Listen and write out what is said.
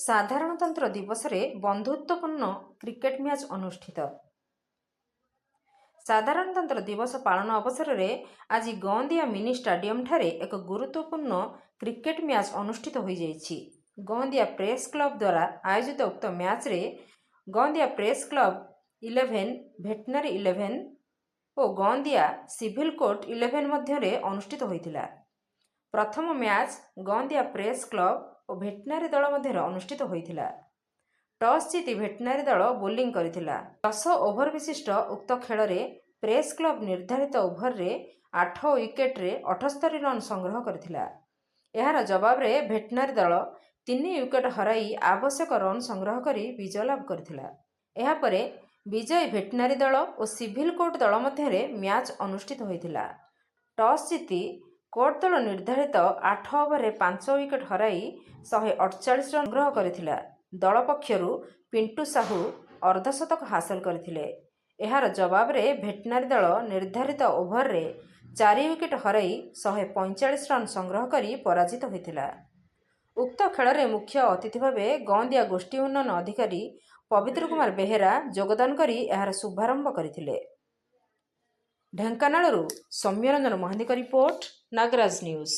ସାଧାରଣତନ୍ତ୍ର ଦିବସରେ ବନ୍ଧୁତ୍ୱପୂର୍ଣ୍ଣ କ୍ରିକେଟ ମ୍ୟାଚ୍ ଅନୁଷ୍ଠିତ। ସାଧାରଣତନ୍ତ୍ର ଦିବସ ପାଳନ ଅବସରରେ ଆଜି ଗଅଁଦିଆ ମିନି ଷ୍ଟାଡିୟମଠାରେ ଏକ ଗୁରୁତ୍ୱପୂର୍ଣ୍ଣ କ୍ରିକେଟ ମ୍ୟାଚ୍ ଅନୁଷ୍ଠିତ ହୋଇଯାଇଛି। ଗଅଁଦିଆ ପ୍ରେସ୍ କ୍ଲବ ଦ୍ୱାରା ଆୟୋଜିତ ଉକ୍ତ ମ୍ୟାଚ୍ରେ ଗଅଁଦିଆ ପ୍ରେସ୍ କ୍ଲବ 11, ଭେଟନାରୀ 11 ଓ ଗଅଁଦିଆ ସିଭିଲ କୋର୍ଟ 11 ମଧ୍ୟରେ ଅନୁଷ୍ଠିତ ହୋଇଥିଲା। ପ୍ରଥମ ମ୍ୟାଚ୍ ଗଅଁଦିଆ ପ୍ରେସ୍ କ୍ଲବ ଓ ଭେଟନାରୀ ଦଳ ମଧ୍ୟରେ ଅନୁଷ୍ଠିତ ହୋଇଥିଲା। ଟସ୍ ଜିତି ଭେଟନାରୀ ଦଳ ବୋଲିଂ କରିଥିଲା। 10 ଓଭର ବିଶିଷ୍ଟ ଉକ୍ତ ଖେଳରେ ପ୍ରେସ୍ କ୍ଲବ ନିର୍ଦ୍ଧାରିତ ଓଭରରେ 8 ୱିକେଟରେ 78 ରନ୍ ସଂଗ୍ରହ କରିଥିଲା। ଏହାର ଜବାବରେ ଭେଟନାରୀ ଦଳ 3 ୱିକେଟ ହରାଇ ଆବଶ୍ୟକ ରନ୍ ସଂଗ୍ରହ କରି ବିଜୟ ଲାଭ କରିଥିଲା। ଏହାପରେ ବିଜୟୀ ଭେଟନାରୀ ଦଳ ଓ ସିଭିଲ କୋର୍ଟ ଦଳ ମଧ୍ୟରେ ମ୍ୟାଚ୍ ଅନୁଷ୍ଠିତ ହୋଇଥିଲା। ଟସ୍ ଜିତି କୋର୍ଟ ଦଳ ନିର୍ଦ୍ଧାରିତ 8 ଓଭରରେ 5 ୱିକେଟ ହରାଇ 148 ରନ୍ ସଂଗ୍ରହ କରିଥିଲା। ଦଳ ପକ୍ଷରୁ ପିଣ୍ଟୁ ସାହୁ ଅର୍ଦ୍ଧଶତକ ହାସଲ କରିଥିଲେ। ଏହାର ଜବାବରେ ଭେଟନାରୀ ଦଳ ନିର୍ଦ୍ଧାରିତ ଓଭରରେ 4 ୱିକେଟ ହରାଇ 145 ରନ୍ ସଂଗ୍ରହ କରି ପରାଜିତ ହୋଇଥିଲା। ଉକ୍ତ ଖେଳରେ ମୁଖ୍ୟ ଅତିଥି ଭାବେ ଗଅଁଦିଆ ଗୋଷ୍ଠୀ ଉନ୍ନୟନ ଅଧିକାରୀ ପବିତ୍ର କୁମାର ବେହେରା ଯୋଗଦାନ କରି ଏହାର ଶୁଭାରମ୍ଭ କରିଥିଲେ। ଢେଙ୍କାନାଳରୁ ସୌମ୍ୟରଞ୍ଜନ ମହାନ୍ତିଙ୍କ ରିପୋର୍ଟ, ନାଗରାଜ ନ୍ୟୁଜ୍।